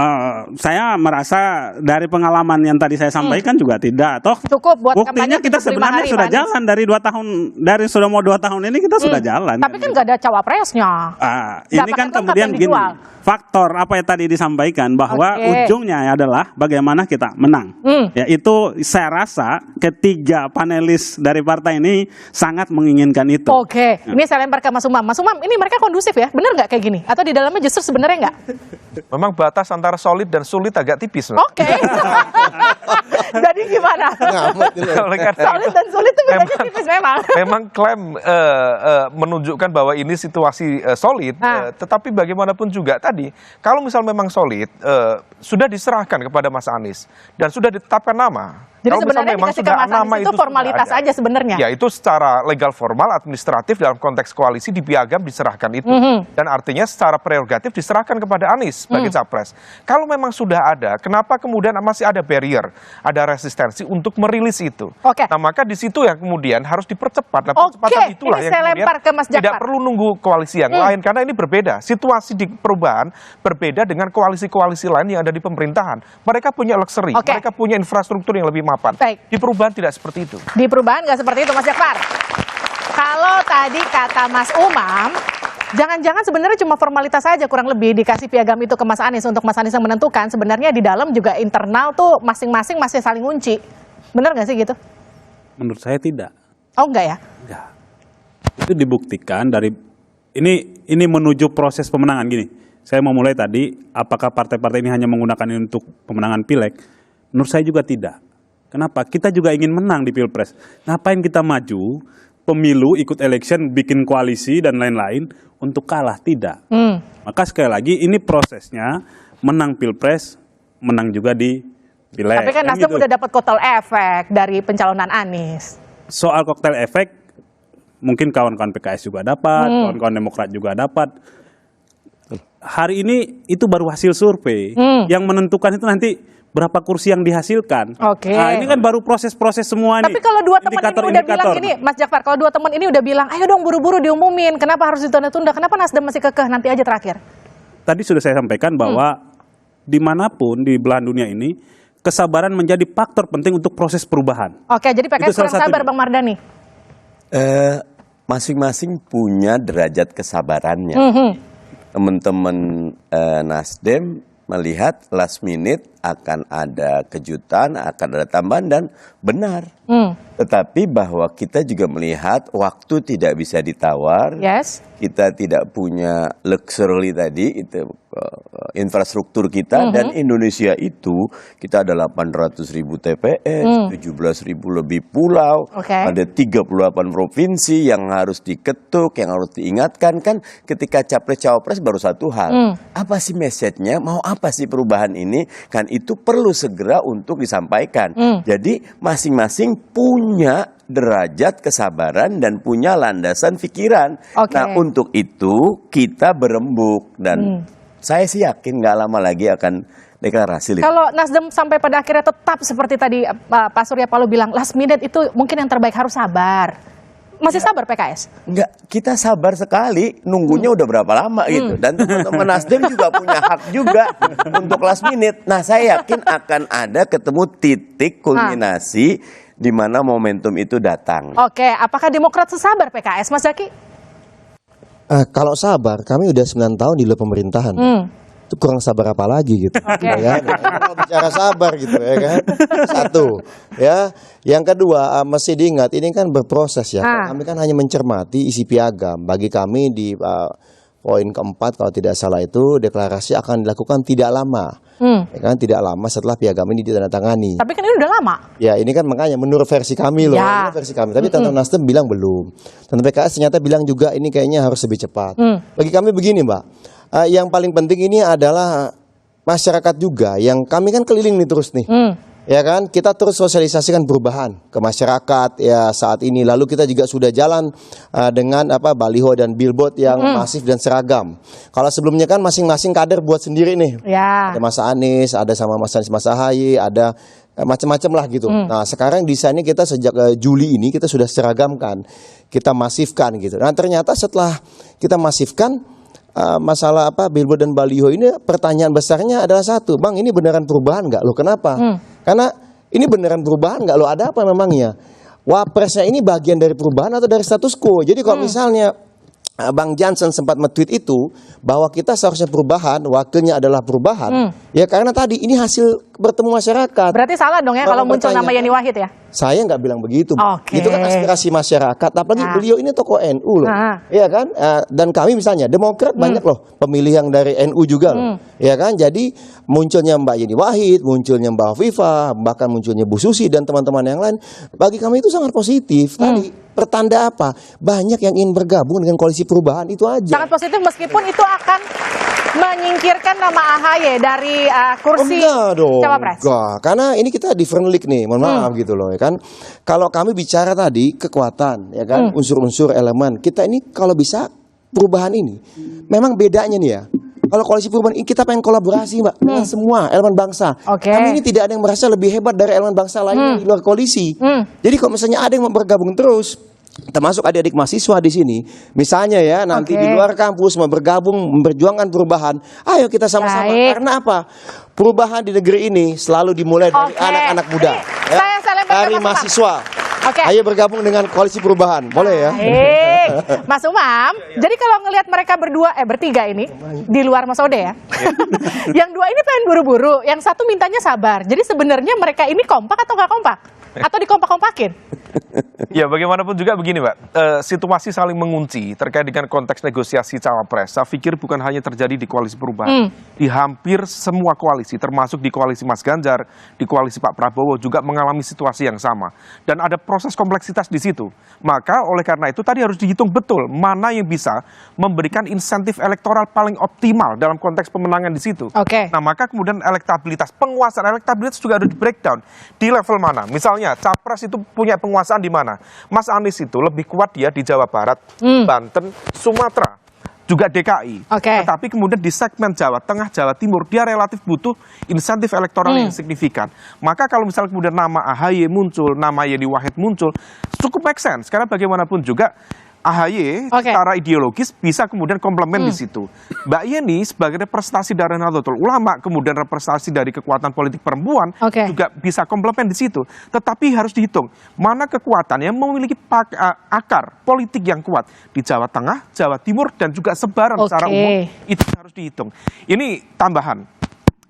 Saya merasa dari pengalaman yang tadi saya sampaikan juga tidak. Toh cukup buat buktinya kita sebenarnya sudah jalan dari 2 tahun, dari sudah mau 2 tahun ini kita sudah jalan. Tapi kan nggak ada cawapresnya. Ini kan kemudian gini, faktor apa yang tadi disampaikan bahwa ujungnya adalah bagaimana kita menang. Ya itu saya rasa ketiga panelis dari partai ini sangat menginginkan itu. Ini saya lempar ke Mas Umam. Mas Umam, ini mereka kondusif ya? Bener nggak kayak gini? Atau di dalamnya justru sebenarnya nggak? Memang batas antara solid dan sulit agak tipis. Jadi gimana? Solid dan sulit itu bedanya tipis memang. Memang klaim menunjukkan bahwa ini situasi solid, tetapi bagaimanapun juga tadi, kalau misal memang solid, sudah diserahkan kepada Mas Anies dan sudah ditetapkan nama. Jadi sebenarnya dikasih ke Mas Anies itu formalitas aja sebenarnya. Ya itu secara legal formal, administratif dalam konteks koalisi di Piagam diserahkan itu. Dan artinya secara prerogatif diserahkan kepada Anies sebagai capres. Kalau memang sudah ada, kenapa kemudian masih ada barrier, ada resistensi untuk merilis itu? Nah maka di situ yang kemudian harus dipercepat. Nah percepatan itulah yang kemudian tidak perlu nunggu koalisi yang lain, karena ini berbeda. Situasi di perubahan berbeda dengan koalisi-koalisi lain yang ada di pemerintahan. Mereka punya luxury, mereka punya infrastruktur yang lebih mapan. Di perubahan tidak seperti itu. Di perubahan nggak seperti itu, Mas Jakfar. Kalau tadi kata Mas Umam, Jangan-jangan sebenarnya cuma formalitas saja kurang lebih dikasih piagam itu ke Mas Anies untuk Mas Anies yang menentukan. Sebenarnya di dalam juga internal tuh masing-masing masih saling ngunci. Bener nggak sih gitu? Menurut saya tidak. Oh enggak ya? Ya. Itu dibuktikan dari ini menuju proses pemenangan gini. Saya mau mulai tadi, apakah partai-partai ini hanya menggunakan ini untuk pemenangan pileg? Menurut saya juga tidak. Kenapa? Kita juga ingin menang di Pilpres. Ngapain kita maju, pemilu, ikut election, bikin koalisi dan lain-lain untuk kalah? Tidak. Maka sekali lagi ini prosesnya menang Pilpres, menang juga di pileg. Tapi kan Nasdem udah dapat kotel efek dari pencalonan Anies. Soal koktel efek, mungkin kawan-kawan PKS juga dapat, kawan-kawan Demokrat juga dapat. Hari ini itu baru hasil survei. Yang menentukan itu nanti berapa kursi yang dihasilkan. Oke. Nah, ini kan baru proses-proses semua nih. Tapi kalau dua teman ini udah bilang gini, Mas Jafar, kalau dua teman ini udah bilang, ayo dong buru-buru diumumin, kenapa harus ditunda-tunda, kenapa Nasdem masih kekeh nanti aja terakhir? Tadi sudah saya sampaikan bahwa dimanapun di belahan dunia ini, kesabaran menjadi faktor penting untuk proses perubahan. Oke, jadi PKS kurang sabar, Bang Mardhani. Masing-masing punya derajat kesabarannya. Teman-teman Nasdem melihat last minute akan ada kejutan, akan ada tambahan dan benar. Tetapi bahwa kita juga melihat waktu tidak bisa ditawar. Yes. Kita tidak punya luxury tadi, itu infrastruktur kita dan Indonesia itu kita ada 800.000 TPS, 17.000 lebih pulau, ada 38 provinsi yang harus diketuk, yang harus diingatkan. Kan ketika capres-cawapres baru satu hal, apa sih message-nya, mau apa sih perubahan ini, kan itu perlu segera untuk disampaikan. Jadi masing-masing punya derajat kesabaran dan punya landasan pikiran. Nah untuk itu kita berembuk dan saya sih yakin nggak lama lagi akan deklarasi. Kalau Nasdem sampai pada akhirnya tetap seperti tadi Pak Surya Paloh bilang, last minute itu mungkin yang terbaik, harus sabar. Masih sabar PKS? Enggak, kita sabar sekali, nunggunya udah berapa lama gitu. Dan teman-teman Nasdem juga punya hak juga untuk last minute. Nah saya yakin akan ada ketemu titik kulminasi di mana momentum itu datang. Oke, apakah Demokrat sesabar PKS, Mas Zaky? Kalau sabar, kami udah 9 tahun di luar pemerintahan. Itu kurang sabar apa lagi gitu. Ya, kalau bicara sabar gitu ya kan. Satu, ya. Yang kedua, mesti diingat ini kan berproses ya. Kami kan hanya mencermati isi piagam. Bagi kami di poin keempat kalau tidak salah itu deklarasi akan dilakukan tidak lama. Ya kan, tidak lama setelah piagam ini ditandatangani. Tapi kan ini udah lama. Ya ini kan makanya menurut versi kami loh, Ya. versi kami. Tapi teman Nasdem bilang belum. Dan PKS ternyata bilang juga ini kayaknya harus lebih cepat. Bagi kami begini Mbak, yang paling penting ini adalah masyarakat juga. Yang kami kan keliling nih terus nih. Ya kan, kita terus sosialisasikan perubahan ke masyarakat ya saat ini. Lalu kita juga sudah jalan dengan baliho dan billboard yang masif dan seragam. Kalau sebelumnya kan masing-masing kader buat sendiri nih. Ya. Ada Mas Anies, ada sama Mas Anies, Mas Ahaye, ada macam-macam lah gitu. Nah sekarang desainnya kita sejak Juli ini kita sudah seragamkan, kita masifkan gitu. Nah ternyata setelah kita masifkan masalah billboard dan baliho ini, pertanyaan besarnya adalah satu, Bang ini beneran perubahan nggak? Loh kenapa? Karena ini beneran perubahan nggak? Loh ada apa memangnya? Wapresnya ini bagian dari perubahan atau dari status quo? Jadi kalau misalnya Bang Jansen sempat nge-tweet itu bahwa kita seharusnya perubahan, wakilnya adalah perubahan, ya karena tadi ini hasil bertemu masyarakat. Berarti salah dong ya kalau muncul nama Yeni Wahid ya? Saya nggak bilang begitu, itu kan aspirasi masyarakat. Apalagi beliau ini tokoh NU loh, ya kan? Dan kami misalnya Demokrat banyak loh pemilih yang dari NU juga loh, ya kan? Jadi munculnya Mbak Yeni Wahid, munculnya Mbak Hovifah, bahkan munculnya Bu Susi dan teman-teman yang lain, bagi kami itu sangat positif. Tadi pertanda apa? Banyak yang ingin bergabung dengan koalisi perubahan, itu aja. Sangat positif meskipun itu akan menyingkirkan nama AHY dari kursi cawapres. Enggak, karena ini kita different league nih, mohon maaf gitu loh ya kan. Kalau kami bicara tadi kekuatan ya kan, unsur-unsur elemen, kita ini kalau bisa perubahan ini memang bedanya nih ya. Kalau koalisi perubahan ini kita pengen kolaborasi Mbak dengan semua elemen bangsa. Kami ini tidak ada yang merasa lebih hebat dari elemen bangsa lainnya di luar koalisi. Jadi kalau misalnya ada yang mau bergabung terus, termasuk adik-adik mahasiswa di sini, misalnya ya nanti di luar kampus mau bergabung memperjuangkan perubahan, ayo kita sama-sama. Karena apa? Perubahan di negeri ini selalu dimulai dari anak-anak muda, ya? Dari mahasiswa. Ayo bergabung dengan koalisi perubahan, boleh ya? Baik, Mas Umam. Jadi kalau ngelihat mereka bertiga ini di luar Mas Ode ya. Yang dua ini pengen buru-buru, yang satu mintanya sabar. Jadi sebenarnya mereka ini kompak atau nggak kompak? Atau dikompak-kompakin? Ya bagaimanapun juga begini Mbak, situasi saling mengunci terkait dengan konteks negosiasi cawapres. Saya pikir bukan hanya terjadi di koalisi perubahan, di hampir semua koalisi, termasuk di koalisi Mas Ganjar, di koalisi Pak Prabowo juga mengalami situasi yang sama. Dan ada proses kompleksitas di situ. Maka oleh karena itu tadi harus dihitung betul mana yang bisa memberikan insentif elektoral paling optimal dalam konteks pemenangan di situ. Nah maka kemudian elektabilitas, penguasaan elektabilitas juga harus di breakdown di level mana. Misalnya capres itu punya penguasaan di mana? Mas Anies itu lebih kuat dia di Jawa Barat, Banten, Sumatera, juga DKI. Tetapi kemudian di segmen Jawa Tengah, Jawa Timur, dia relatif butuh insentif elektoral yang signifikan. Maka kalau misalnya kemudian nama AHY muncul, nama Yeni Wahid muncul, cukup make sense. Karena bagaimanapun juga AHY secara ideologis bisa kemudian komplement di situ. Mbak Yeni sebagai representasi dari Nahdlatul Ulama, kemudian representasi dari kekuatan politik perempuan juga bisa komplement di situ. Tetapi harus dihitung mana kekuatan yang memiliki akar politik yang kuat di Jawa Tengah, Jawa Timur dan juga sebaran secara umum, itu harus dihitung. Ini tambahan.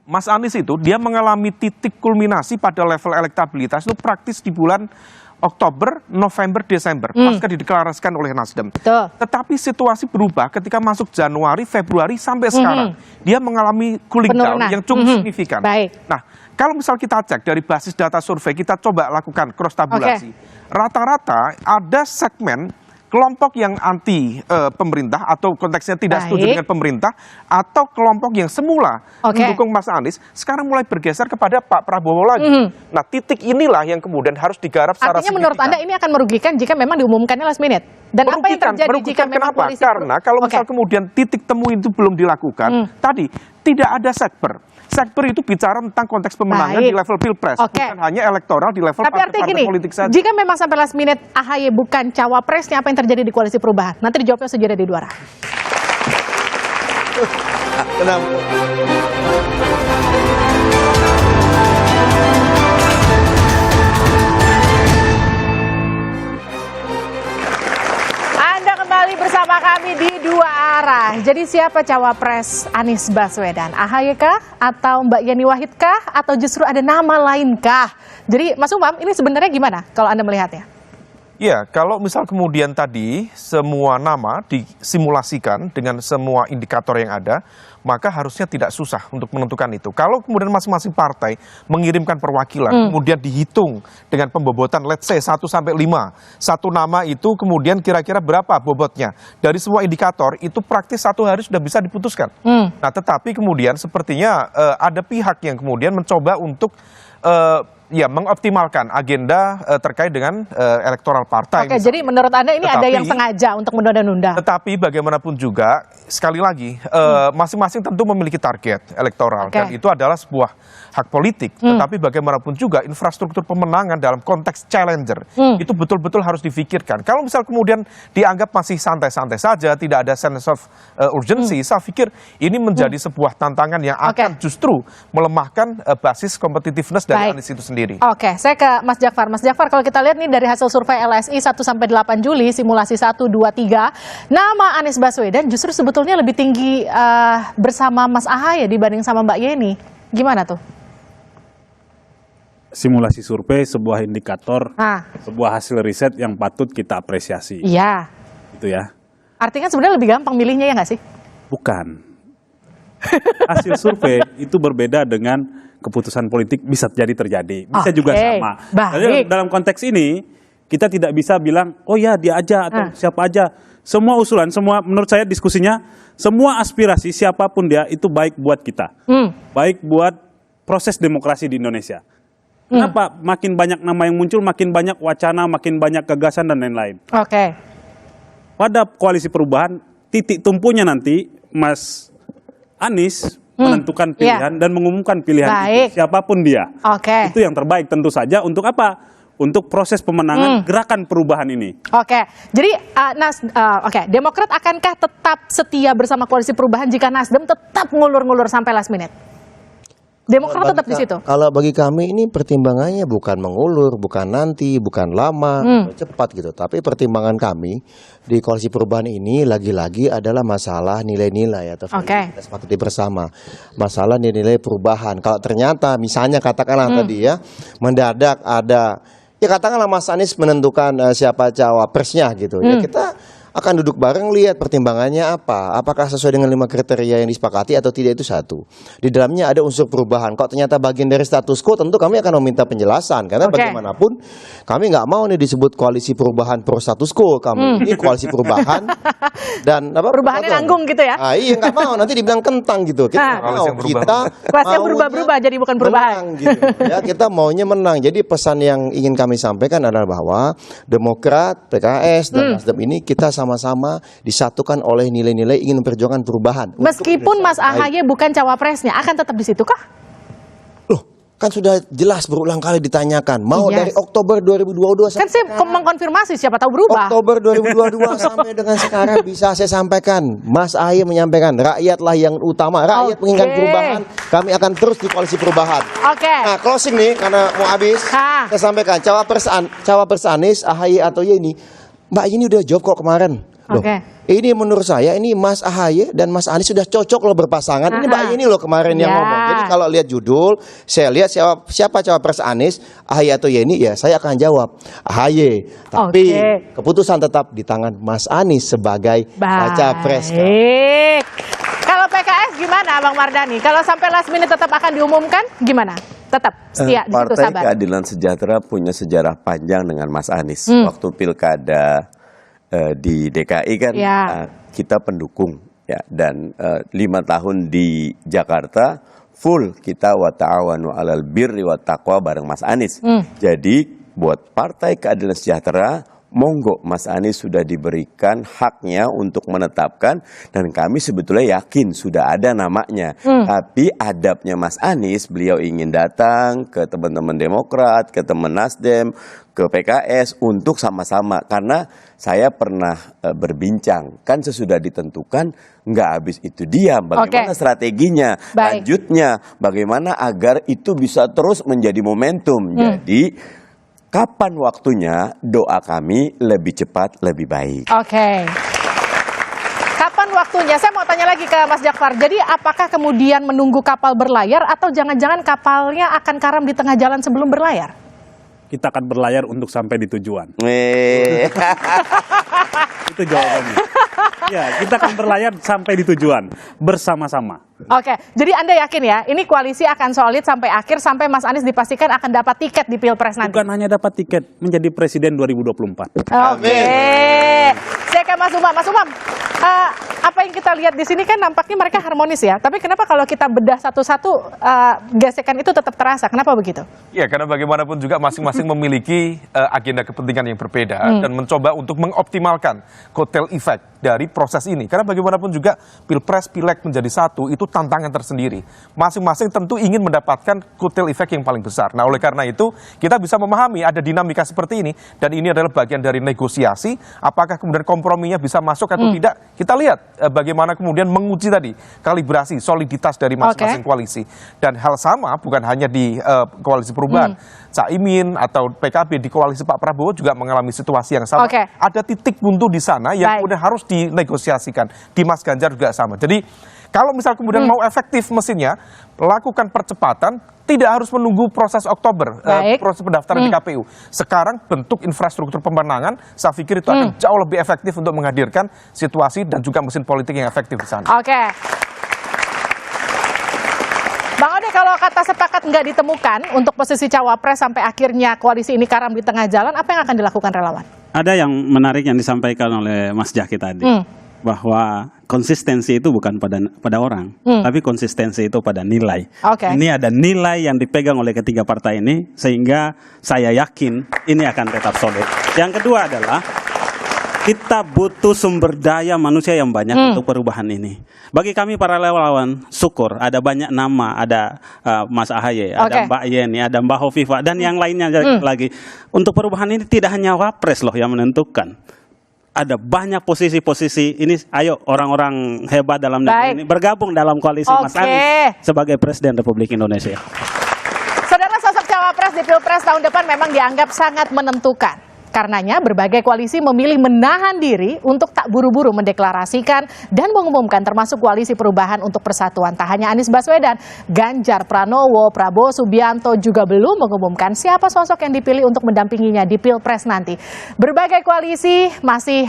Mas Anies itu dia mengalami titik kulminasi pada level elektabilitas itu praktis di bulan Oktober, November, Desember, pasca dideklarasikan oleh Nasdem. Tetapi situasi berubah ketika masuk Januari, Februari sampai sekarang. Dia mengalami cooling down yang cukup signifikan. Nah, kalau misal kita cek dari basis data survei, kita coba lakukan cross tabulasi. Rata-rata ada segmen kelompok yang anti pemerintah atau konteksnya tidak setuju dengan pemerintah atau kelompok yang semula mendukung Mas Anies sekarang mulai bergeser kepada Pak Prabowo lagi. Nah, titik inilah yang kemudian harus digarap secara signifikan. Artinya menurut Anda ini akan merugikan jika memang diumumkannya last minute? Dan apa yang terjadi jika memang koalisi? Karena kalau misal kemudian titik temu itu belum dilakukan, tadi tidak ada sekber. Sekber itu bicara tentang konteks pemenangan di level pilpres, bukan hanya elektoral di level partai politik saja. Jika memang sampai last minute AHY bukan cawapresnya, apa yang terjadi di koalisi perubahan? Nanti dijawabnya sejadah di Duara. Kembali bersama kami di Dua Arah. Jadi siapa cawapres Anies Baswedan? AHY kah? Atau Mbak Yeni Wahid kah? Atau justru ada nama lain kah? Jadi Mas Umam, ini sebenarnya gimana kalau Anda melihatnya? Ya, kalau misal kemudian tadi semua nama disimulasikan dengan semua indikator yang ada, maka harusnya tidak susah untuk menentukan itu. Kalau kemudian masing-masing partai mengirimkan perwakilan, kemudian dihitung dengan pembobotan, let's say 1 sampai 5. Satu nama itu kemudian kira-kira berapa bobotnya. Dari semua indikator, itu praktis 1 hari sudah bisa diputuskan. Nah, tetapi kemudian sepertinya ada pihak yang kemudian mencoba untuk mengoptimalkan agenda terkait dengan elektoral partai. Jadi menurut Anda ini ada yang sengaja untuk menunda-nunda. Tetapi bagaimanapun juga, sekali lagi, masing-masing tentu memiliki target elektoral. Dan itu adalah sebuah hak politik. Tetapi bagaimanapun juga, infrastruktur pemenangan dalam konteks challenger, itu betul-betul harus difikirkan. Kalau misal kemudian dianggap masih santai-santai saja, tidak ada sense of urgency, saya pikir ini menjadi sebuah tantangan yang akan justru melemahkan basis competitiveness dari Anies itu sendiri. Saya ke Mas Jakfar. Mas Jakfar, kalau kita lihat nih dari hasil survei LSI 1 sampai 8 Juli, simulasi 1, 2, 3, nama Anies Baswedan justru sebetulnya lebih tinggi bersama Mas AHY dibanding sama Mbak Yeni. Gimana tuh? Simulasi survei sebuah indikator, sebuah hasil riset yang patut kita apresiasi. Iya. Itu ya. Artinya sebenarnya lebih gampang milihnya ya nggak sih? Bukan. Hasil survei itu berbeda dengan keputusan politik bisa jadi terjadi, bisa juga sama. Jadi dalam konteks ini kita tidak bisa bilang, oh ya dia aja atau siapa aja. Semua usulan, semua menurut saya diskusinya, semua aspirasi siapapun dia itu baik buat kita, baik buat proses demokrasi di Indonesia. Kenapa makin banyak nama yang muncul, makin banyak wacana, makin banyak gagasan dan lain-lain. Pada koalisi perubahan, titik tumpunya nanti Mas Anies menentukan pilihan dan mengumumkan pilihan itu, siapapun dia. Itu yang terbaik tentu saja untuk apa? Untuk proses pemenangan gerakan perubahan ini. Jadi Demokrat akankah tetap setia bersama koalisi perubahan jika Nasdem tetap ngulur-ngulur sampai last minute? Demokrat tetap di situ. Kalau bagi kami ini pertimbangannya bukan mengulur, bukan nanti, bukan lama, cepat gitu. Tapi pertimbangan kami di koalisi perubahan ini lagi-lagi adalah masalah nilai-nilai atau kita sepakati bersama. Masalah nilai-nilai perubahan. Kalau ternyata misalnya katakanlah tadi ya, mendadak ada, ya katakanlah Mas Anies menentukan siapa cawapresnya gitu. Ya kita akan duduk bareng lihat pertimbangannya apa, apakah sesuai dengan 5 kriteria yang disepakati atau tidak, itu satu. Di dalamnya ada unsur perubahan. Kalau ternyata bagian dari status quo, tentu kami akan meminta penjelasan karena bagaimanapun kami nggak mau nih disebut koalisi perubahan pro status quo. Kami ini koalisi perubahan dan apa? Perubahannya nanggung gitu ya? Iya nggak mau, nanti dibilang kentang gitu. Kita mau, kita kelasnya berubah-berubah jadi bukan perubahan. Gitu. Ya kita maunya menang. Jadi pesan yang ingin kami sampaikan adalah bahwa Demokrat, PKS dan Nasdem ini kita sama-sama disatukan oleh nilai-nilai ingin memperjuangkan perubahan. Meskipun Mas AHY bukan cawapresnya, akan tetap di situ kah? Loh, kan sudah jelas berulang kali ditanyakan. Mau dari Oktober 2022 kan saya mengkonfirmasi, siapa tahu berubah. Oktober 2022 sampai dengan sekarang bisa saya sampaikan. Mas AHY menyampaikan, rakyatlah yang utama. Rakyat menginginkan perubahan. Kami akan terus di koalisi perubahan. Nah, closing nih karena mau habis. Saya sampaikan cawapres Anies, AHY atau Yeni. Mbak Yeni udah jawab kok kemarin. Loh, ini menurut saya ini Mas AHY dan Mas Anies sudah cocok loh berpasangan. Ini Mbak Yeni loh kemarin yang ngomong. Jadi kalau lihat judul, saya lihat siapa cawapres Anies, AHY atau Yeni, ya saya akan jawab AHY. Tapi keputusan tetap di tangan Mas Anies sebagai capres. Kalau PKS gimana Bang Mardhani? Kalau sampai last minute tetap akan diumumkan, gimana? Tetap setia di situ, sabar. Partai Keadilan Sejahtera punya sejarah panjang dengan Mas Anies. Waktu pilkada di DKI kan kita pendukung ya, dan 5 tahun di Jakarta full kita wa ta'awanu 'alal birri wat taqwa bareng Mas Anies. Jadi buat Partai Keadilan Sejahtera, monggo Mas Anies sudah diberikan haknya untuk menetapkan, dan kami sebetulnya yakin sudah ada namanya. Tapi adabnya Mas Anies, beliau ingin datang ke teman-teman Demokrat, ke teman Nasdem, ke PKS untuk sama-sama. Karena saya pernah berbincang, kan sesudah ditentukan nggak habis itu diam. Bagaimana strateginya, lanjutnya, bagaimana agar itu bisa terus menjadi momentum. Jadi kapan waktunya, doa kami lebih cepat, lebih baik. Kapan waktunya? Saya mau tanya lagi ke Mas Jakfar. Jadi apakah kemudian menunggu kapal berlayar atau jangan-jangan kapalnya akan karam di tengah jalan sebelum berlayar? Kita akan berlayar untuk sampai di tujuan. Itu jawabannya. Ya, kita akan berlayar sampai di tujuan bersama-sama. Jadi Anda yakin ya, ini koalisi akan solid sampai akhir, sampai Mas Anies dipastikan akan dapat tiket di Pilpres nanti? Bukan hanya dapat tiket, menjadi presiden 2024. Saya ke Mas Umam. Mas Umam, apa yang kita lihat di sini kan nampaknya mereka harmonis ya. Tapi kenapa kalau kita bedah satu-satu, gesekan itu tetap terasa? Kenapa begitu? Ya, karena bagaimanapun juga masing-masing memiliki agenda kepentingan yang berbeda dan mencoba untuk mengoptimalkan kotel efek dari proses ini. Karena bagaimanapun juga Pilpres, Pileg menjadi satu, itu tantangan tersendiri. Masing-masing tentu ingin mendapatkan kotel efek yang paling besar. Nah, oleh karena itu kita bisa memahami ada dinamika seperti ini, dan ini adalah bagian dari negosiasi. Apakah kemudian komprominya bisa masuk atau tidak? Kita lihat bagaimana kemudian menguji tadi kalibrasi soliditas dari masing-masing koalisi. Dan hal sama bukan hanya di koalisi perubahan. Caimin atau PKB di koalisi Pak Prabowo juga mengalami situasi yang sama. Ada titik buntu di sana yang kemudian harus dinegosiasikan. Di Mas Ganjar juga sama. Jadi kalau misal kemudian mau efektif mesinnya, lakukan percepatan, tidak harus menunggu proses Oktober, proses pendaftaran di KPU. Sekarang bentuk infrastruktur pemenangan, saya pikir itu akan jauh lebih efektif untuk menghadirkan situasi dan juga mesin politik yang efektif di sana. Bang Ode, kalau kata sepakat nggak ditemukan untuk posisi cawapres sampai akhirnya koalisi ini karam di tengah jalan, apa yang akan dilakukan relawan? Ada yang menarik yang disampaikan oleh Mas Jaki tadi, bahwa konsistensi itu bukan pada orang, tapi konsistensi itu pada nilai. Ini ada nilai yang dipegang oleh ketiga partai ini, sehingga saya yakin ini akan tetap solid. Yang kedua adalah kita butuh sumber daya manusia yang banyak untuk perubahan ini. Bagi kami para relawan, syukur ada banyak nama, ada Mas AHY, ada Mbak Yeni, ada Mbak Hovifa, dan yang lainnya lagi. Untuk perubahan ini tidak hanya Wapres loh yang menentukan. ada banyak posisi-posisi ini. Ayo orang-orang hebat dalam negeri ini bergabung dalam koalisi Mas Anies sebagai Presiden Republik Indonesia. Saudara, sosok cawapres di Pilpres tahun depan memang dianggap sangat menentukan. Karenanya berbagai koalisi memilih menahan diri untuk tak buru-buru mendeklarasikan dan mengumumkan, termasuk Koalisi Perubahan untuk Persatuan. Tak hanya Anies Baswedan, Ganjar Pranowo, Prabowo Subianto juga belum mengumumkan siapa sosok yang dipilih untuk mendampinginya di Pilpres nanti. Berbagai koalisi masih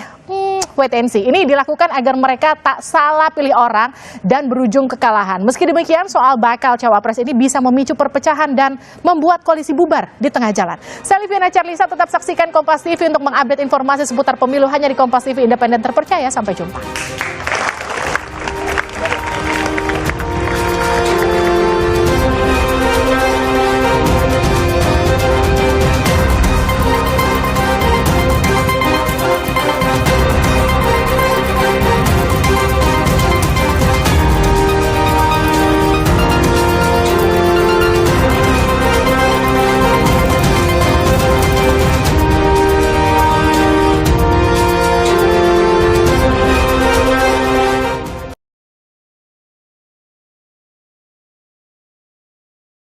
wait and see. Ini dilakukan agar mereka tak salah pilih orang dan berujung kekalahan. Meski demikian, soal bakal cawapres ini bisa memicu perpecahan dan membuat koalisi bubar di tengah jalan. Saya Liviana Charlisa, tetap saksikan Kompas TV untuk mengupdate informasi seputar pemilu hanya di Kompas TV, independen terpercaya. Sampai jumpa.